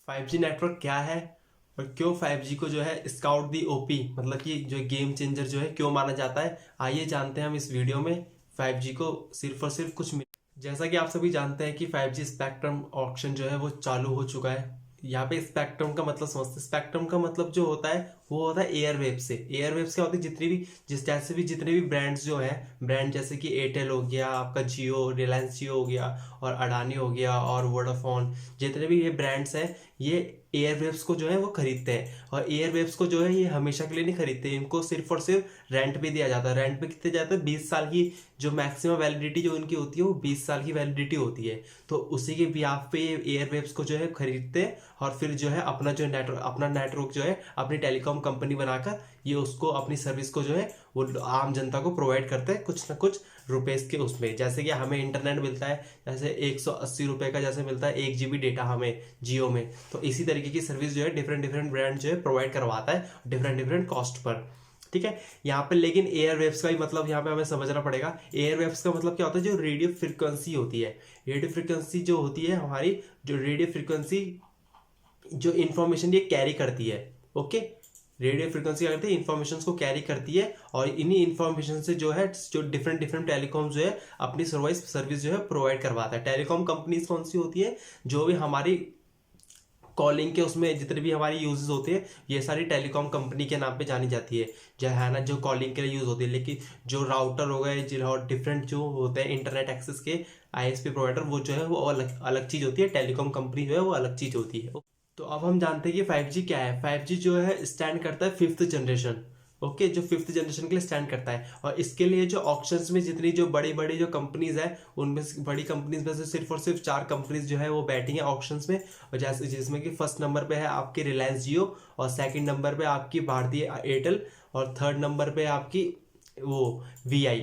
5G network क्या है और क्यों 5G को जो है स्काउट दी ओपी मतलब कि जो गेम चेंजर जो है क्यों माना जाता है, आइए जानते हैं हम इस वीडियो में 5G को सिर्फ और सिर्फ कुछ मिनट। जैसा कि आप सभी जानते हैं कि 5G स्पेक्ट्रम ऑक्शन जो है वो चालू हो चुका है। यहाँ पे स्पेक्ट्रम का मतलब समझते, स्पेक्ट्रम का मतलब जो होता है वो होता है एयरवेव से। एयरवेव क्या होती है, जितनी भी जैसे भी जितने भी ब्रांड्स जो है, ब्रांड जैसे कि एयरटेल हो गया, आपका जियो, रिलायंस जियो हो गया, और अडानी हो गया, और वोडाफोन, जितने भी ये ब्रांड्स हैं ये एयरवेव्स को जो है वो खरीदते हैं। और एयरवेव्स को जो है ये हमेशा के लिए नहीं खरीदते, इनको सिर्फ और सिर्फ रेंट पे दिया जाता है। रेंट पे कितने जाता है, 20 साल की जो मैक्सिमम वैलिडिटी जो इनकी होती है वो 20 साल की वैलिडिटी होती है। तो उसी के ब्याह पे एयरवेव्स को जो है खरीदते हैं और फिर जो है अपना नेटवर्क जो है अपनी टेलीकॉम कंपनी बनाकर ये उसको अपनी सर्विस को जो है वो आम जनता को प्रोवाइड करते हैं कुछ ना कुछ रुपीस के उसमें। जैसे कि हमें इंटरनेट मिलता है, जैसे 180 रुपए का जैसे मिलता है 1 GB डेटा हमें जियो में, तो इसी तरीके की सर्विस जो है डिफरेंट डिफरेंट ब्रांड जो है प्रोवाइड करवाता है डिफरेंट डिफरेंट कॉस्ट पर। ठीक है, यहाँ पे लेकिन एयरवेव्स का ही मतलब यहाँ पे हमें समझना पड़ेगा। एयरवेव्स का मतलब क्या होता है, जो रेडियो फ्रिक्वेंसी होती है, रेडियो फ्रिक्वेंसी जो होती है हमारी, जो रेडियो फ्रिक्वेंसी जो इंफॉर्मेशन ये कैरी करती है। ओके, रेडियो फ्रिक्वेंसी क्या करती है, इंफॉर्मेशन को कैरी करती है, और इन्हीं इंफॉर्मेशन से जो है जो डिफरेंट डिफरेंट टेलीकॉम जो है अपनी सर्विस जो है प्रोवाइड करवाता है। टेलीकॉम कंपनीज कौन सी होती है, जो भी हमारी कॉलिंग के उसमें जितने भी हमारी यूजेस होते हैं ये सारी टेलीकॉम कंपनी के नाम पे जानी जाती है, जो है ना, जो कॉलिंग के लिए यूज होती है। लेकिन जो राउटर हो गए और डिफरेंट जो होते हैं इंटरनेट एक्सेस के आईएसपी प्रोवाइडर, वो जो है वो अलग अलग चीज होती है। टेलीकॉम कंपनी जो है वो अलग चीज होती है। तो अब हम जानते हैं कि 5G क्या है। 5G जो है स्टैंड करता है 5th जनरेशन। ओके, जो 5th जनरेशन के लिए स्टैंड करता है, और इसके लिए जो ऑक्शंस में जितनी जो बड़ी बड़ी जो कंपनीज है, उनमें बड़ी कंपनीज में से सिर्फ और सिर्फ 4 कंपनीज जो है वो बैठी हैं ऑक्शंस में। और जैसे जिसमें कि फर्स्ट नंबर पे है आपकी रिलायंस जियो, और सेकंड नंबर पे आपकी भारतीय एयरटेल, और थर्ड नंबर पे आपकी वो VI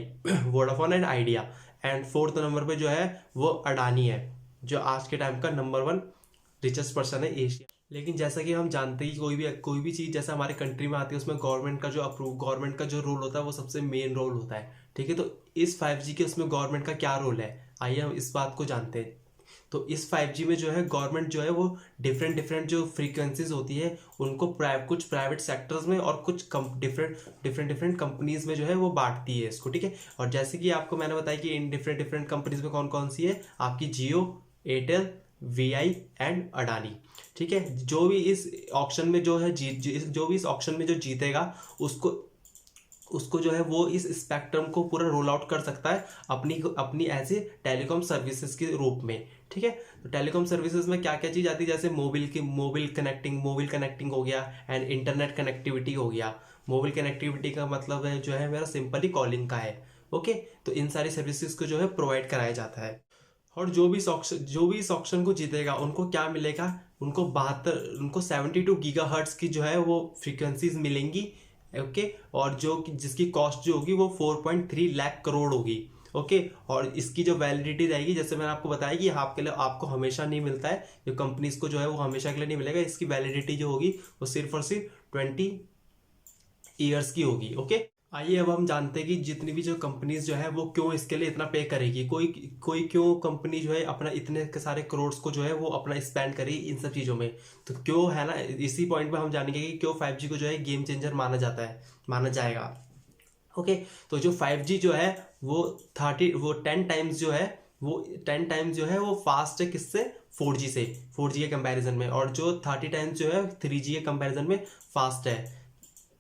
Vodafone and idea, and fourth number पे जो है वो अडानी है, जो आज के टाइम का नंबर 1 रिचेस्ट पर्सन है एशिया। लेकिन जैसा कि हम जानते हैं कि कोई भी चीज़ जैसे हमारे कंट्री में आती है उसमें गवर्नमेंट का जो रोल होता है वो सबसे मेन रोल होता है। ठीक है, तो इस 5G के उसमें गवर्नमेंट का क्या रोल है, आइए हम इस बात को जानते हैं। तो इस 5G में जो है गवर्नमेंट जो है वो डिफरेंट डिफरेंट जो फ्रीक्वेंसीज होती है उनको कुछ प्राइवेट सेक्टर्स में और कुछ डिफरेंट डिफरेंट कंपनीज में जो है वो बांटती है इसको। ठीक है, और जैसे कि आपको मैंने बताया कि इन डिफरेंट डिफरेंट कंपनीज में कौन कौन सी है, आपकी जियो, एयरटेल, VI एंड अडानी। ठीक है, जो भी इस ऑक्शन में जो है जो भी इस ऑक्शन में जो जीतेगा उसको उसको जो है वो इस स्पेक्ट्रम को पूरा रोल आउट कर सकता है अपनी अपनी ऐसे टेलीकॉम सर्विसेज के रूप में। ठीक है, तो टेलीकॉम सर्विसेज में क्या क्या चीज आती है, जैसे मोबाइल कनेक्टिंग हो गया, एंड इंटरनेट कनेक्टिविटी हो गया। मोबाइल कनेक्टिविटी का मतलब है जो है मेरा सिंपली कॉलिंग का है। ओके, तो इन सारी सर्विसेज को जो है प्रोवाइड कराया जाता है। और जो भी इस ऑक्शन को जीतेगा उनको क्या मिलेगा, उनको 72 गीगाहर्ट्ज की जो है वो फ्रीक्वेंसीज मिलेंगी। ओके, और जिसकी कॉस्ट जो होगी वो 4.3 लाख करोड़ होगी। ओके, और इसकी जो वैलिडिटी रहेगी, जैसे मैंने आपको बताया कि आपको हमेशा नहीं मिलता है, जो कंपनीज को जो है वो हमेशा के लिए नहीं मिलेगा। इसकी वैलिडिटी जो होगी वो सिर्फ और सिर्फ 20 ईयर्स की होगी। ओके, आइए अब हम जानते हैं कि जितनी भी जो कंपनीज जो है वो क्यों इसके लिए इतना पे करेगी। कोई कोई क्यों कंपनी जो है अपना इतने सारे करोड़ को जो है वो अपना स्पेंड करेगी इन सब चीज़ों में, तो क्यों, है ना। इसी पॉइंट पे हम जानेंगे कि क्यों 5G को जो है गेम चेंजर माना जाएगा। ओके, तो जो 5G जो है वो 10 टाइम्स जो है वो फास्ट है किससे, 4G से, 4G के कंपैरिजन में, और जो 30 टाइम्स जो है 3G के कंपैरिजन में फास्ट है।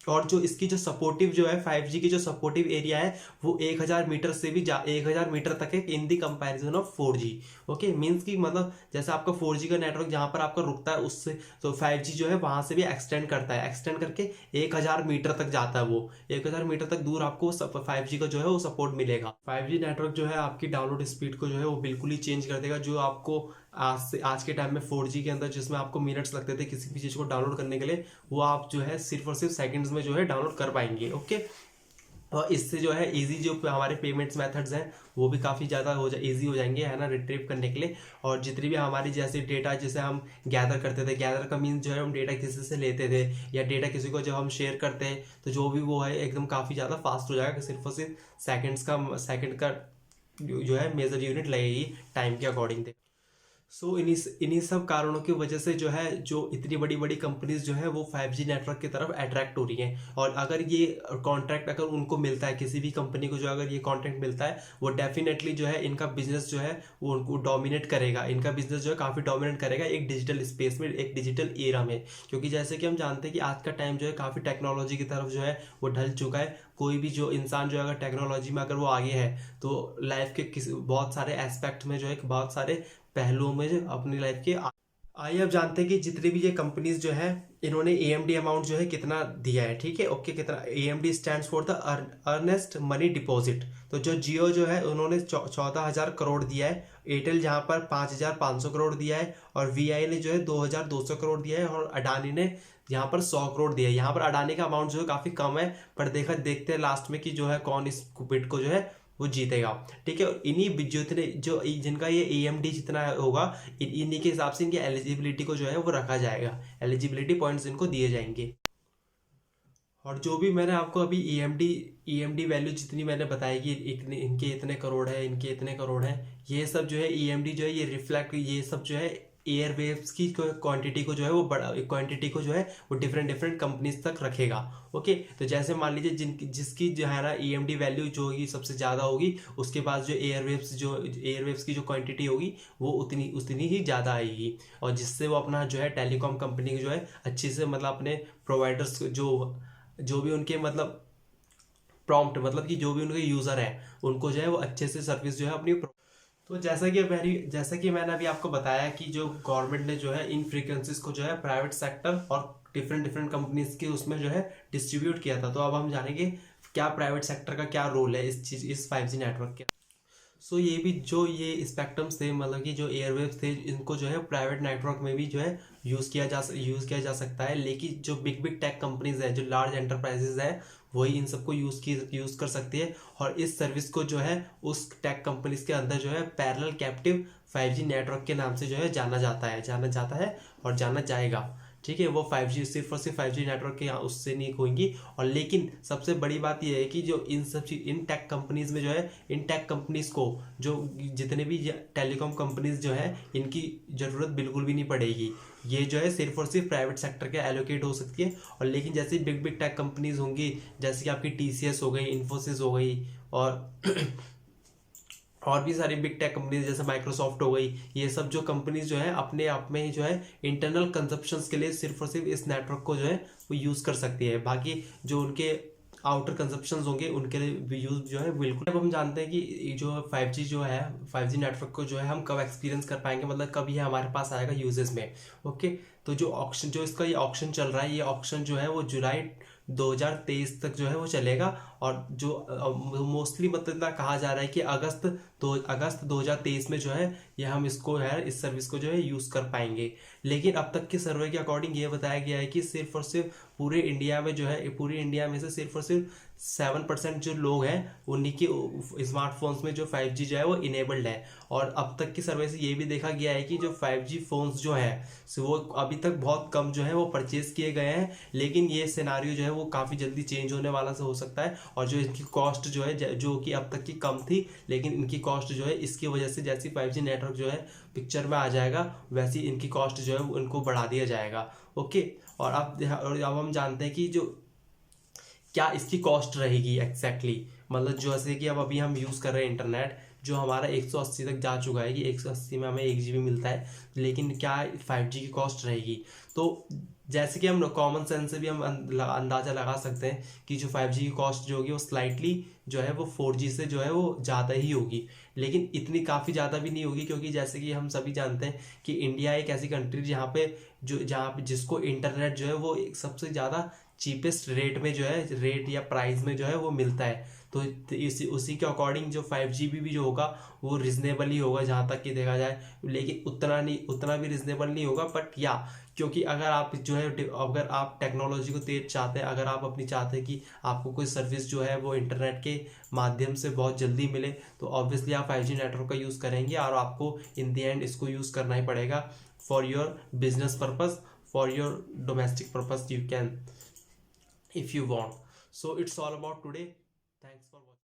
और जो इसकी जो सपोर्टिव जो है 5G की जो सपोर्टिव एरिया है वो 1000 मीटर से भी 1000 मीटर तक है in the comparison of 4G। Okay, means की मतलब जैसे आपका 4G का नेटवर्क जहां पर आपका रुकता है उससे, तो 5G जो है वहां से भी एक्सटेंड करता है, एक्सटेंड करके 1000 मीटर तक जाता है। वो 1000 मीटर तक दूर आपको 5G का जो है वो सपोर्ट मिलेगा। 5G नेटवर्क जो है आपकी डाउनलोड स्पीड को जो है वो बिल्कुल ही चेंज कर देगा। जो आपको आज के टाइम में 4G के अंदर जिसमें आपको मिनट्स लगते थे किसी भी चीज़ को डाउनलोड करने के लिए, वो आप जो है सिर्फ और सिर्फ सेकंड्स में जो है डाउनलोड कर पाएंगे। ओके, और इससे जो है इजी जो हमारे पेमेंट्स मेथड्स हैं वो भी काफ़ी ज़्यादा इजी हो जाएंगे, है ना, रिट्रीव करने के लिए। और जितनी भी हमारी जैसे डेटा जिसे हम गैदर करते थे, गैदर का मीन्स जो है हम डेटा किसी से लेते थे या डेटा किसी को जब हम शेयर करते हैं, तो जो भी वो है एकदम काफ़ी ज़्यादा फास्ट हो जाएगा। सिर्फ और सिर्फ सेकंड का जो है मेजर यूनिट लगेगी टाइम के अकॉर्डिंग। सो इन्हीं सब कारणों की वजह से जो है, जो इतनी बड़ी बड़ी कंपनीज जो है वो 5G नेटवर्क की तरफ अट्रैक्ट हो रही हैं। और अगर ये कॉन्ट्रैक्ट अगर उनको मिलता है, किसी भी कंपनी को जो अगर ये कॉन्ट्रैक्ट मिलता है, वो डेफिनेटली जो है इनका बिजनेस जो है वो उनको डोमिनेट करेगा। इनका बिजनेस जो है काफ़ी डोमिनेट करेगा एक डिजिटल स्पेस में, एक डिजिटल एरा में। क्योंकि जैसे कि हम जानते हैं कि आज का टाइम जो है काफ़ी टेक्नोलॉजी की तरफ जो है वो ढल चुका है। कोई भी जो इंसान जो अगर टेक्नोलॉजी में अगर वो आगे है, तो लाइफ के किसी बहुत सारे एस्पेक्ट में जो है, बहुत सारे पहलुओं में जो अपनी लाइफ के आइए अब जानते हैं कि जितनी भी ये कंपनीज जो है, इन्होंने AMD अमाउंट जो है कितना दिया है। ठीक है, ओके, कितना AMD stands for the earnest money deposit. तो जो जियो जो है उन्होंने 14,000 करोड़ दिया है, एयरटेल जहां पर 5,500 करोड़ दिया है, और VI ने जो है 2,200 करोड़ दिया है, और अडानी ने यहाँ पर 100 करोड़ दिया है। यहाँ पर अडानी का अमाउंट जो है काफी कम है, पर देखते हैं लास्ट में कि जो है कौन इस बिट को जो है वो जीतेगा। ठीक है, और इन्हीं जितने जो जिनका ये AMD जितना होगा, इन्हीं के हिसाब से इनकी एलिजिबिलिटी को जो है वो रखा जाएगा, एलिजिबिलिटी पॉइंट्स इनको दिए जाएंगे। और जो भी मैंने आपको अभी EMD वैल्यू जितनी मैंने बताई कि इनके इतने करोड़ है, इनके इतने करोड़ है, ये सब जो है EMD जो है ये रिफ्लेक्ट, ये सब जो है एयरवेव्स की क्वांटिटी को जो है वो बड़ा क्वांटिटी को जो है वो डिफरेंट डिफरेंट कंपनीज तक रखेगा। ओके, तो जैसे मान लीजिए जिसकी जो है ना EMD वैल्यू जो होगी सबसे ज़्यादा होगी, उसके पास जो एयरवेव्स की जो क्वांटिटी होगी वो उतनी उतनी ही ज़्यादा आएगी। और जिससे वो अपना जो है टेलीकॉम कंपनी जो है अच्छे से, मतलब अपने प्रोवाइडर्स जो भी उनके मतलब प्रॉम्प्ट, मतलब कि जो भी उनके यूज़र हैं, उनको जो है वो अच्छे से सर्विस जो है अपनी। तो जैसा कि मैंने अभी आपको बताया कि जो गवर्नमेंट ने जो है इन फ्रीक्वेंसीज को जो है प्राइवेट सेक्टर और डिफरेंट डिफरेंट कंपनीज के उसमें जो है डिस्ट्रीब्यूट किया था। तो अब हम जानेंगे क्या प्राइवेट सेक्टर का क्या रोल है इस 5G नेटवर्क के। सो ये भी जो ये स्पेक्ट्रम्स थे, मतलब कि जो एयरवेव्स थे, इनको जो है प्राइवेट नेटवर्क में भी जो है यूज़ किया जा सकता है। लेकिन जो बिग बिग टेक कंपनीज है, जो लार्ज एंटरप्राइजेज है, वही इन सबको यूज़ कर सकती है। और इस सर्विस को जो है उस टेक कंपनीज के अंदर जो है पैरेलल कैप्टिव 5G नेटवर्क के नाम से जो है जाना जाता है और जाना जाएगा। ठीक है, वो 5G सिर्फ और सिर्फ 5G नेटवर्क के यहाँ उससे नहीं होंगी। और लेकिन सबसे बड़ी बात यह है कि जो इन टेक कंपनीज में जो है, इन टेक कंपनीज को जो जितने भी टेलीकॉम कंपनीज जो है, इनकी ज़रूरत बिल्कुल भी नहीं पड़ेगी। ये जो है सिर्फ और सिर्फ प्राइवेट सेक्टर के एलोकेट हो सकती है। और लेकिन जैसे बिग बिग टेक कंपनीज होंगी, जैसे कि आपकी TCS हो गई, इन्फोसिस हो गई, और भी सारी बिग टेक कंपनीज जैसे माइक्रोसॉफ्ट हो गई, ये सब जो कंपनीज जो है अपने आप में ही जो है इंटरनल कंजप्शंस के लिए सिर्फ और सिर्फ इस नेटवर्क को जो है वो यूज़ कर सकती है। बाकी जो उनके आउटर कंजप्शंस होंगे उनके लिए यूज जो है बिल्कुल। अब हम जानते हैं कि जो 5G जो है, 5G नेटवर्क को जो है हम कब एक्सपीरियंस कर पाएंगे, मतलब कब ये हमारे पास आएगा यूजेस में। ओके, तो जो इसका ये ऑक्शन चल रहा है, ये ऑक्शन जो है वो जुलाई 2023 तक जो है वो चलेगा। और जो मोस्टली मतलब कहा जा रहा है कि अगस्त 2023 में जो है ये हम इसको है, इस सर्विस को जो है यूज़ कर पाएंगे। लेकिन अब तक के सर्वे के अकॉर्डिंग ये बताया गया है कि सिर्फ और सिर्फ पूरे इंडिया में जो है, पूरी इंडिया में से सिर्फ और सिर्फ 7% जो लोग हैं उन्हीं के स्मार्टफोन्स में जो 5G जो है वो इनेबल्ड है। और अब तक की सर्वे से ये भी देखा गया है कि जो 5G फोन्स जो है वो अभी तक बहुत कम जो है वो परचेज किए गए हैं। लेकिन ये सिनारियो जो है वो काफ़ी जल्दी चेंज होने वाला से हो सकता है। और जो इनकी कॉस्ट जो है, जो कि अब तक की कम थी, लेकिन इनकी कॉस्ट जो है इसकी वजह से जैसी 5G नेटवर्क जो है पिक्चर में आ जाएगा, वैसी इनकी कॉस्ट जो है उनको बढ़ा दिया जाएगा। ओके, और अब हम जानते हैं कि जो क्या इसकी कॉस्ट रहेगी एग्जैक्टली मतलब जैसे कि अब अभी हम यूज़ कर रहे हैं इंटरनेट, जो हमारा 180 तक जा चुका है कि 180 में हमें 1 GB मिलता है। लेकिन क्या 5G की कॉस्ट रहेगी? तो जैसे कि हम कॉमन सेंस से भी हम अंदाज़ा लगा सकते हैं कि जो 5G की कॉस्ट जो होगी वो स्लाइटली जो है वो 4G से जो है वो ज़्यादा ही होगी। लेकिन इतनी काफ़ी ज़्यादा भी नहीं होगी, क्योंकि जैसे कि हम सभी जानते हैं कि इंडिया एक ऐसी कंट्री जहाँ पे जिसको इंटरनेट जो है वो एक सबसे ज़्यादा चीपेस्ट रेट में जो है, रेट या प्राइस में जो है वो मिलता है। तो उसी के अकॉर्डिंग जो 5G भी जो होगा वो रिजनेबल ही होगा जहाँ तक कि देखा जाए। लेकिन उतना भी रिजनेबल नहीं होगा, बट या क्योंकि अगर आप जो है, अगर आप टेक्नोलॉजी को तेज चाहते हैं, अगर आप अपनी चाहते हैं कि आपको कोई सर्विस जो है वो इंटरनेट के माध्यम से बहुत जल्दी मिले, तो ऑब्वियसली आप 5G नेटवर्क का यूज़ करेंगे। और आपको इन द एंड इसको यूज़ करना ही पड़ेगा for your business purpose, for your domestic purpose, you can if you want. So it's all about today.